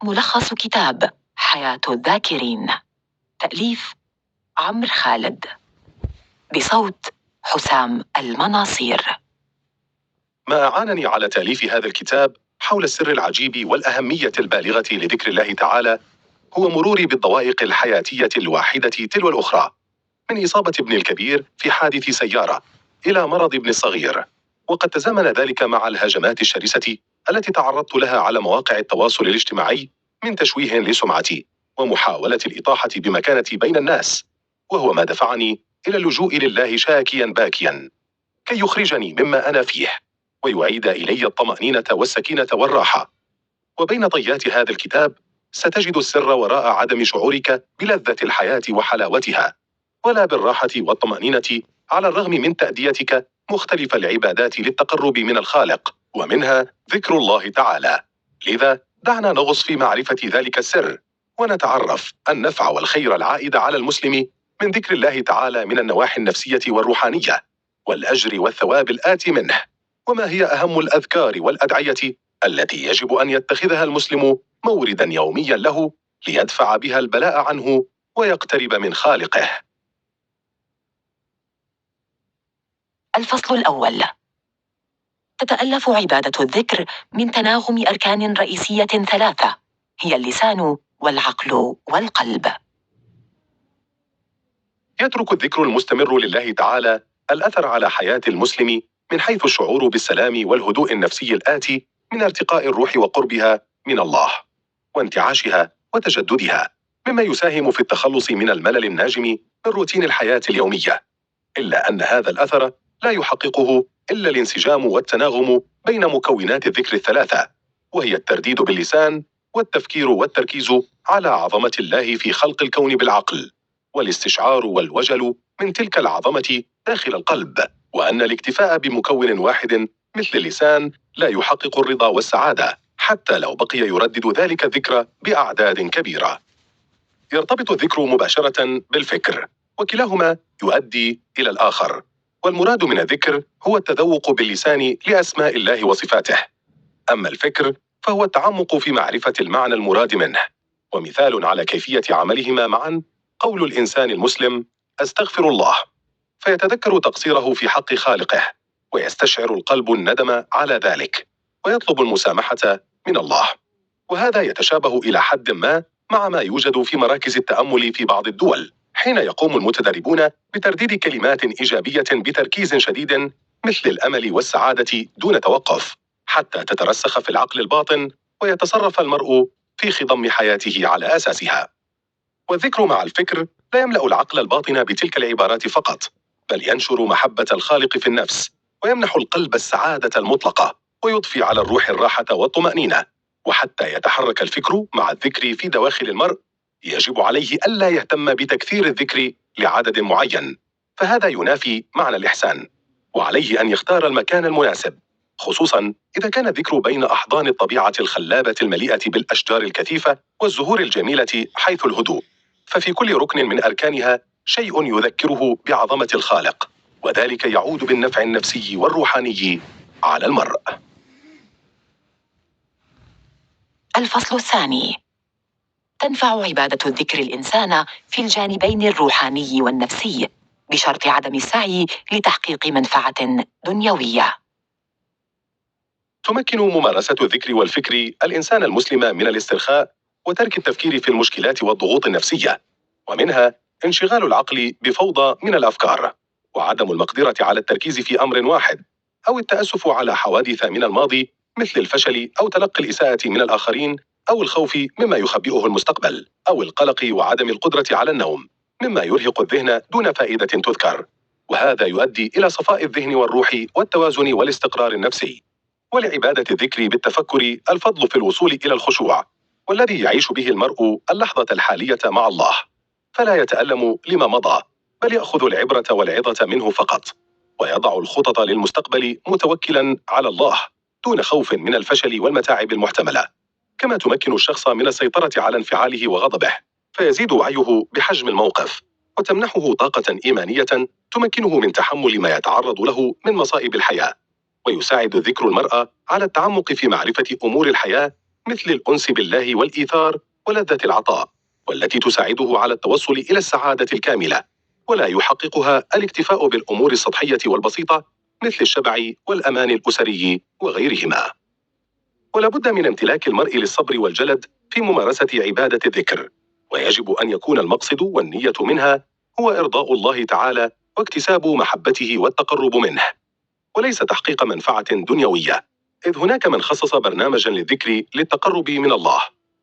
ملخص كتاب حياة الذاكرين، تأليف عمرو خالد، بصوت حسام المناصير. ما أعانني على تأليف هذا الكتاب حول السر العجيب والأهمية البالغة لذكر الله تعالى هو مروري بالضوائق الحياتية الواحدة تلو الأخرى، من إصابة ابن الكبير في حادث سيارة إلى مرض ابن الصغير، وقد تزامن ذلك مع الهجمات الشرسة التي تعرضت لها على مواقع التواصل الاجتماعي من تشويه لسمعتي ومحاولة الإطاحة بمكانتي بين الناس، وهو ما دفعني إلى اللجوء لله شاكيا باكيا كي يخرجني مما أنا فيه ويعيد إلي الطمأنينة والسكينة والراحة. وبين طيات هذا الكتاب ستجد السر وراء عدم شعورك بلذة الحياة وحلاوتها، ولا بالراحة والطمأنينة على الرغم من تأديتك مختلف العبادات للتقرب من الخالق، ومنها ذكر الله تعالى. لذا دعنا نغص في معرفة ذلك السر، ونتعرف النفع والخير العائد على المسلم من ذكر الله تعالى من النواحي النفسية والروحانية، والأجر والثواب الآتي منه، وما هي أهم الأذكار والأدعية التي يجب أن يتخذها المسلم موردا يوميا له ليدفع بها البلاء عنه ويقترب من خالقه. الفصل الأول. تتألف عبادة الذكر من تناغم أركان رئيسية ثلاثة، هي اللسان والعقل والقلب. يترك الذكر المستمر لله تعالى الأثر على حياة المسلم من حيث الشعور بالسلام والهدوء النفسي الآتي من ارتقاء الروح وقربها من الله وانتعاشها وتجددها، مما يساهم في التخلص من الملل الناجم من روتين الحياة اليومية، إلا أن هذا الأثر لا يحققه إلا الانسجام والتناغم بين مكونات الذكر الثلاثة، وهي الترديد باللسان والتفكير والتركيز على عظمة الله في خلق الكون بالعقل، والاستشعار والوجل من تلك العظمة داخل القلب، وأن الاكتفاء بمكون واحد مثل اللسان لا يحقق الرضا والسعادة حتى لو بقي يردد ذلك الذكر بأعداد كبيرة. يرتبط الذكر مباشرة بالفكر، وكلاهما يؤدي إلى الآخر، والمراد من الذكر هو التذوق باللسان لأسماء الله وصفاته، أما الفكر فهو التعمق في معرفة المعنى المراد منه. ومثال على كيفية عملهما معا قول الإنسان المسلم: أستغفر الله، فيتذكر تقصيره في حق خالقه، ويستشعر القلب الندم على ذلك، ويطلب المسامحة من الله. وهذا يتشابه إلى حد ما مع ما يوجد في مراكز التأمل في بعض الدول، حين يقوم المتدربون بترديد كلمات إيجابية بتركيز شديد مثل الأمل والسعادة دون توقف، حتى تترسخ في العقل الباطن ويتصرف المرء في خضم حياته على أساسها. والذكر مع الفكر لا يملأ العقل الباطن بتلك العبارات فقط، بل ينشر محبة الخالق في النفس، ويمنح القلب السعادة المطلقة، ويضفي على الروح الراحة والطمأنينة. وحتى يتحرك الفكر مع الذكر في دواخل المرء، يجب عليه ألا يهتم بتكثير الذكر لعدد معين، فهذا ينافي معنى الإحسان، وعليه أن يختار المكان المناسب، خصوصا إذا كان الذكر بين أحضان الطبيعة الخلابة المليئة بالأشجار الكثيفة والزهور الجميلة حيث الهدوء، ففي كل ركن من أركانها شيء يذكره بعظمة الخالق، وذلك يعود بالنفع النفسي والروحاني على المرء. الفصل الثاني. تنفع عبادة الذكر الإنسان في الجانبين الروحاني والنفسي، بشرط عدم السعي لتحقيق منفعة دنيوية. تمكن ممارسة الذكر والفكر الإنسان المسلم من الاسترخاء وترك التفكير في المشكلات والضغوط النفسية، ومنها انشغال العقل بفوضى من الأفكار، وعدم المقدرة على التركيز في أمر واحد، أو التأسف على حوادث من الماضي مثل الفشل أو تلقي الإساءة من الآخرين، أو الخوف مما يخبئه المستقبل، أو القلق وعدم القدرة على النوم مما يرهق الذهن دون فائدة تذكر، وهذا يؤدي إلى صفاء الذهن والروح والتوازن والاستقرار النفسي. ولعبادة الذكر بالتفكر الفضل في الوصول إلى الخشوع، والذي يعيش به المرء اللحظة الحالية مع الله، فلا يتألم لما مضى، بل يأخذ العبرة والعظة منه فقط، ويضع الخطط للمستقبل متوكلا على الله دون خوف من الفشل والمتاعب المحتملة. كما تمكن الشخص من السيطرة على انفعاله وغضبه، فيزيد وعيه بحجم الموقف، وتمنحه طاقة إيمانية تمكنه من تحمل ما يتعرض له من مصائب الحياة. ويساعد الذكر المرء على التعمق في معرفة أمور الحياة مثل الأنس بالله والإيثار ولذة العطاء، والتي تساعده على التوصل إلى السعادة الكاملة، ولا يحققها الاكتفاء بالأمور السطحية والبسيطة مثل الشبع والأمان الأسري وغيرهما. ولا بد من امتلاك المرء للصبر والجلد في ممارسة عبادة الذكر، ويجب أن يكون المقصد والنية منها هو إرضاء الله تعالى واكتساب محبته والتقرب منه، وليس تحقيق منفعة دنيوية، إذ هناك من خصص برنامجا للذكر للتقرب من الله،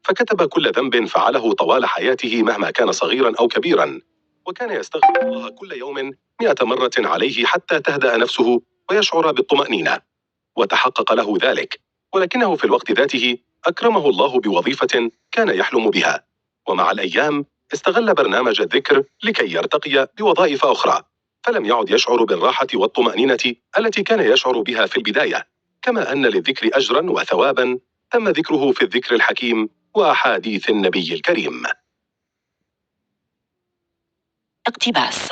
فكتب كل ذنب فعله طوال حياته مهما كان صغيرا أو كبيرا، وكان يستغفر الله كل يوم 100 مرة عليه حتى تهدأ نفسه ويشعر بالطمأنينة، وتحقق له ذلك، ولكنه في الوقت ذاته أكرمه الله بوظيفة كان يحلم بها، ومع الأيام استغل برنامج الذكر لكي يرتقي بوظائف أخرى، فلم يعد يشعر بالراحة والطمأنينة التي كان يشعر بها في البداية، كما أن للذكر أجرا وثوابا تم ذكره في الذكر الحكيم وأحاديث النبي الكريم. اقتباس: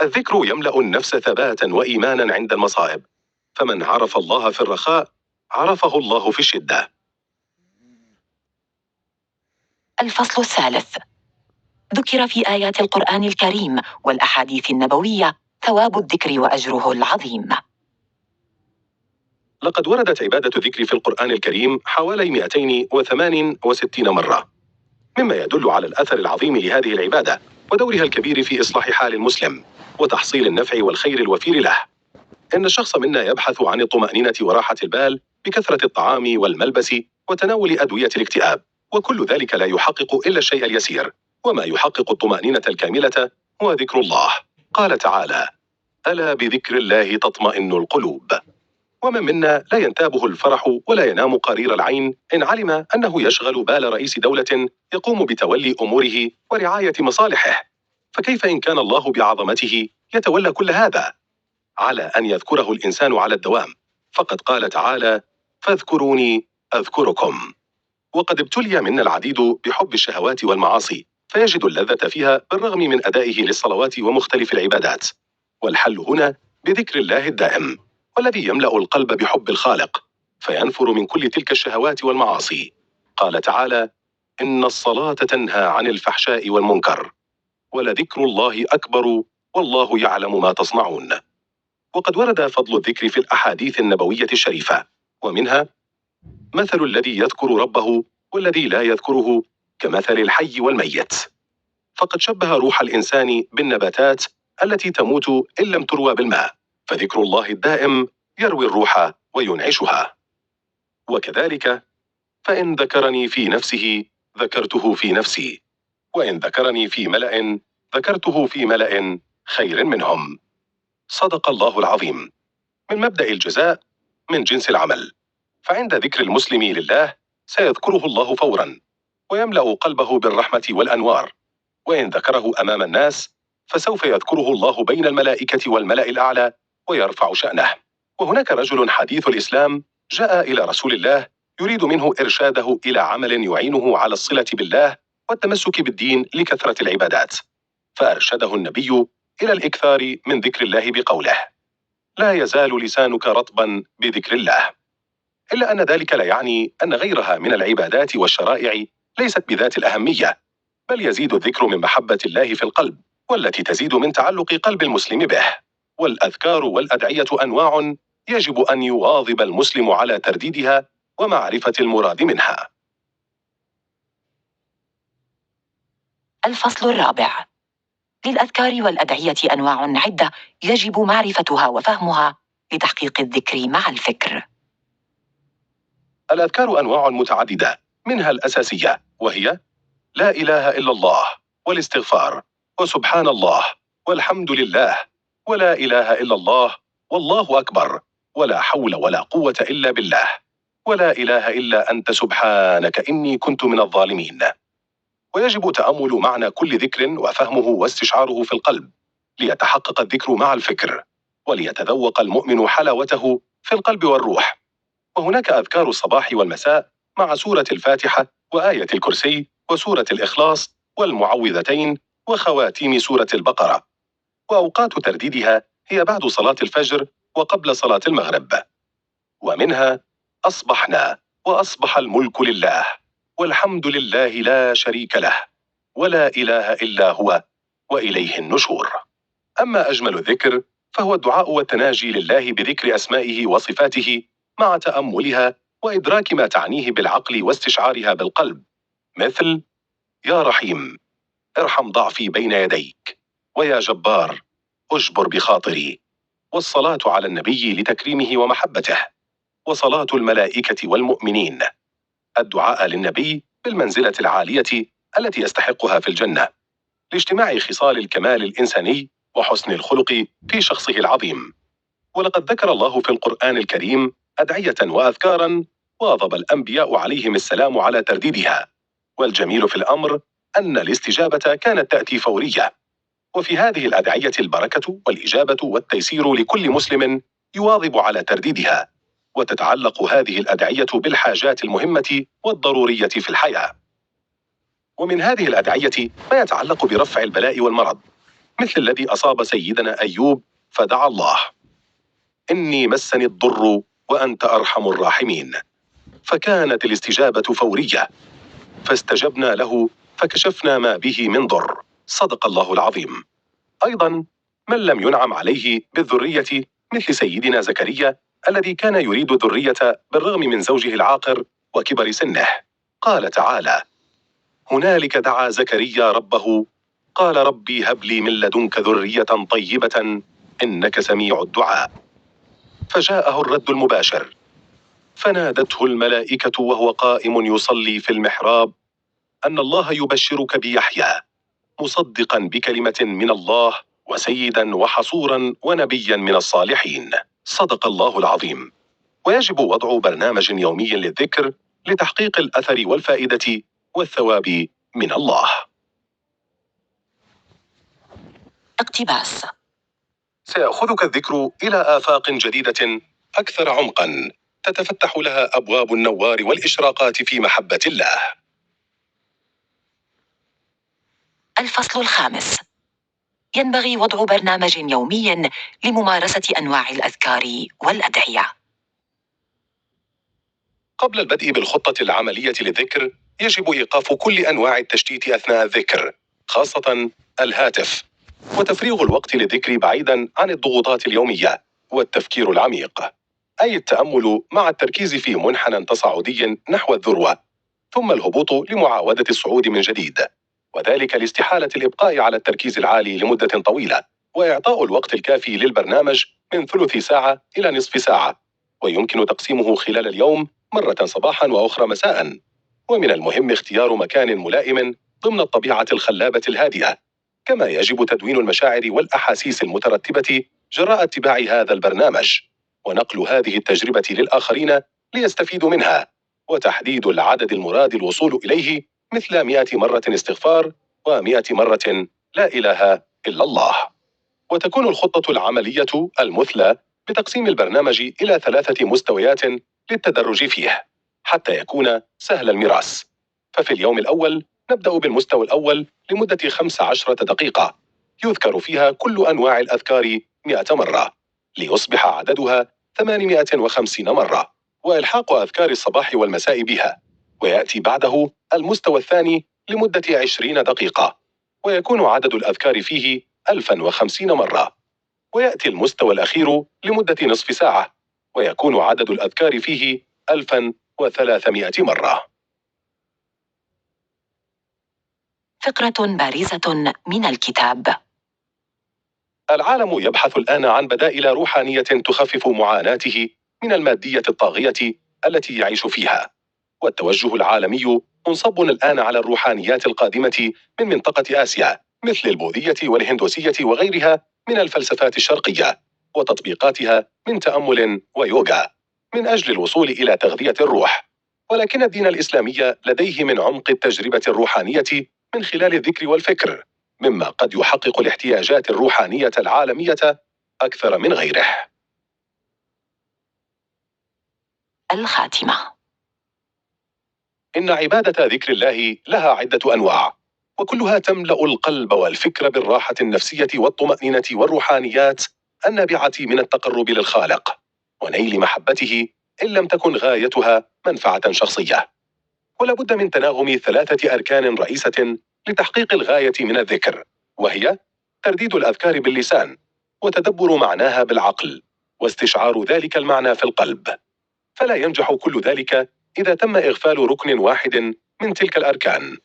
الذكر يملأ النفس ثباتا وإيمانا عند المصائب، فمن عرف الله في الرخاء عرفه الله في الشدة. الفصل الثالث. ذكر في آيات القرآن الكريم والأحاديث النبوية ثواب الذكر وأجره العظيم. لقد وردت عبادة الذكر في القرآن الكريم حوالي 268 مرة، مما يدل على الأثر العظيم لهذه العبادة ودورها الكبير في إصلاح حال المسلم وتحصيل النفع والخير الوفير له. إن الشخص منا يبحث عن الطمأنينة وراحة البال بكثرة الطعام والملبس وتناول أدوية الاكتئاب، وكل ذلك لا يحقق إلا الشيء اليسير، وما يحقق الطمأنينة الكاملة هو ذكر الله. قال تعالى: ألا بذكر الله تطمئن القلوب. ومن منا لا ينتابه الفرح ولا ينام قرير العين إن علم أنه يشغل بال رئيس دولة يقوم بتولي أموره ورعاية مصالحه، فكيف إن كان الله بعظمته يتولى كل هذا؟ على أن يذكره الإنسان على الدوام، فقد قال تعالى: فاذكروني أذكركم. وقد ابتلي منا العديد بحب الشهوات والمعاصي، فيجد اللذة فيها بالرغم من أدائه للصلوات ومختلف العبادات، والحل هنا بذكر الله الدائم، والذي يملأ القلب بحب الخالق، فينفر من كل تلك الشهوات والمعاصي. قال تعالى: إن الصلاة تنهى عن الفحشاء والمنكر، ولذكر الله أكبر والله يعلم ما تصنعون. وقد ورد فضل الذكر في الأحاديث النبوية الشريفة، ومنها: مثل الذي يذكر ربه والذي لا يذكره كمثل الحي والميت، فقد شبه روح الإنسان بالنباتات التي تموت إن لم تروى بالماء، فذكر الله الدائم يروي الروح وينعشها. وكذلك: فإن ذكرني في نفسه ذكرته في نفسي، وإن ذكرني في ملأ ذكرته في ملأ خير منهم. صدق الله العظيم. من مبدأ الجزاء من جنس العمل، فعند ذكر المسلم لله سيذكره الله فورا ويملأ قلبه بالرحمة والأنوار، وإن ذكره أمام الناس فسوف يذكره الله بين الملائكة والملأ الأعلى ويرفع شأنه. وهناك رجل حديث الإسلام جاء إلى رسول الله يريد منه إرشاده إلى عمل يعينه على الصلة بالله والتمسك بالدين لكثرة العبادات، فأرشده النبي إلى الإكثار من ذكر الله بقوله: لا يزال لسانك رطبا بذكر الله. إلا أن ذلك لا يعني أن غيرها من العبادات والشرائع ليست بذات الأهمية، بل يزيد الذكر من محبة الله في القلب، والتي تزيد من تعلق قلب المسلم به. والأذكار والأدعية أنواع يجب أن يواظب المسلم على ترديدها ومعرفة المراد منها. الفصل الرابع. للأذكار والأدعية أنواع عدة يجب معرفتها وفهمها لتحقيق الذكر مع الفكر. الأذكار أنواع متعددة، منها الأساسية وهي: لا إله إلا الله، والاستغفار، وسبحان الله، والحمد لله، ولا إله إلا الله، والله أكبر، ولا حول ولا قوة إلا بالله، ولا إله إلا أنت سبحانك إني كنت من الظالمين. ويجب تأمل معنى كل ذكر وفهمه واستشعاره في القلب ليتحقق الذكر مع الفكر، وليتذوق المؤمن حلاوته في القلب والروح. وهناك أذكار الصباح والمساء مع سورة الفاتحة وآية الكرسي وسورة الإخلاص والمعوذتين وخواتيم سورة البقرة، وأوقات ترديدها هي بعد صلاة الفجر وقبل صلاة المغرب. ومنها: أصبحنا، وأصبح الملك لله، والحمد لله لا شريك له، ولا إله إلا هو، وإليه النشور. أما أجمل الذكر فهو الدعاء والتناجي لله بذكر أسمائه وصفاته مع تأملها وإدراك ما تعنيه بالعقل واستشعارها بالقلب، مثل: يا رحيم ارحم ضعفي بين يديك، ويا جبار أجبر بخاطري، والصلاة على النبي لتكريمه ومحبته، وصلاة الملائكة والمؤمنين. الدعاء للنبي بالمنزلة العالية التي يستحقها في الجنة، لاجتماع خصال الكمال الإنساني وحسن الخلق في شخصه العظيم. ولقد ذكر الله في القرآن الكريم أدعية وأذكارا واظب الأنبياء عليهم السلام على ترديدها، والجميل في الأمر أن الاستجابة كانت تأتي فورية. وفي هذه الأدعية البركة والإجابة والتيسير لكل مسلم يواظب على ترديدها، وتتعلق هذه الأدعية بالحاجات المهمة والضرورية في الحياة. ومن هذه الأدعية ما يتعلق برفع البلاء والمرض، مثل الذي أصاب سيدنا أيوب فدعا الله: إني مسني الضر وأنت أرحم الراحمين، فكانت الاستجابة فورية، فاستجبنا له فكشفنا ما به من ضر. صدق الله العظيم. أيضا من لم ينعم عليه بالذرية مثل سيدنا زكريا الذي كان يريد الذرية بالرغم من زوجه العاقر وكبر سنه، قال تعالى: هنالك دعا زكريا ربه قال ربي هب لي من لدنك ذرية طيبة إنك سميع الدعاء. فجاءه الرد المباشر: فنادته الملائكة وهو قائم يصلي في المحراب أن الله يبشرك بيحيى مصدقا بكلمة من الله وسيدا وحصورا ونبيا من الصالحين. صدق الله العظيم. ويجب وضع برنامج يومي للذكر لتحقيق الأثر والفائدة والثواب من الله. اقتباس: سيأخذك الذكر إلى آفاق جديدة أكثر عمقا تتفتح لها أبواب النوار والإشراقات في محبة الله. الفصل الخامس: ينبغي وضع برنامج يومي لممارسة أنواع الأذكار والأدعية. قبل البدء بالخطة العملية للذكر يجب إيقاف كل أنواع التشتيت أثناء الذكر، خاصة الهاتف، وتفريغ الوقت للذكر بعيدا عن الضغوطات اليومية والتفكير العميق، أي التأمل مع التركيز في منحنى تصاعدي نحو الذروة، ثم الهبوط لمعاودة الصعود من جديد، وذلك لاستحالة الإبقاء على التركيز العالي لمدة طويلة، وإعطاء الوقت الكافي للبرنامج من ثلث ساعة إلى نصف ساعة، ويمكن تقسيمه خلال اليوم مرة صباحا وأخرى مساء. ومن المهم اختيار مكان ملائم ضمن الطبيعة الخلابة الهادئة، كما يجب تدوين المشاعر والأحاسيس المترتبة جراء اتباع هذا البرنامج، ونقل هذه التجربة للآخرين ليستفيدوا منها، وتحديد العدد المراد الوصول إليه، مثل 100 مرة استغفار و100 مرة لا إله إلا الله. وتكون الخطة العملية المثلى بتقسيم البرنامج إلى 3 مستويات للتدرج فيه حتى يكون سهل المراس. ففي اليوم الأول نبدأ بالمستوى الأول لمدة 15 دقيقة يذكر فيها كل أنواع الأذكار 100 مرة، ليصبح عددها 850 مرة، وإلحاق أذكار الصباح والمساء بها. ويأتي بعده المستوى الثاني لمدة 20 دقيقة، ويكون عدد الأذكار فيه 1050 مرة. ويأتي المستوى الأخير لمدة نصف ساعة، ويكون عدد الأذكار فيه 1300 مرة. فقرة بارزة من الكتاب. العالم يبحث الآن عن بدائل روحانية تخفف معاناته من المادية الطاغية التي يعيش فيها، والتوجه العالمي منصب الآن على الروحانيات القادمة من منطقة آسيا، مثل البوذية والهندوسية وغيرها من الفلسفات الشرقية، وتطبيقاتها من تأمل ويوغا، من أجل الوصول إلى تغذية الروح. ولكن الدين الإسلامي لديه من عمق التجربة الروحانية من خلال الذكر والفكر، مما قد يحقق الاحتياجات الروحانية العالمية أكثر من غيره. الخاتمة. إن عبادة ذكر الله لها عدة أنواع، وكلها تملأ القلب والفكر بالراحة النفسية والطمأنينة والروحانيات النابعة من التقرب للخالق ونيل محبته إن لم تكن غايتها منفعة شخصية. ولا بد من تناغم 3 أركان رئيسة لتحقيق الغاية من الذكر، وهي ترديد الأذكار باللسان، وتدبر معناها بالعقل، واستشعار ذلك المعنى في القلب. فلا ينجح كل ذلك إذا تم إغفال ركن واحد من تلك الأركان.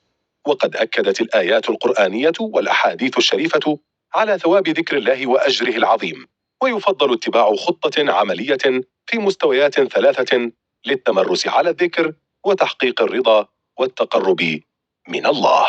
وقد أكدت الآيات القرآنية والأحاديث الشريفة على ثواب ذكر الله وأجره العظيم، ويفضل اتباع خطة عملية في مستويات 3 للتمرس على الذكر وتحقيق الرضا والتقرب من الله.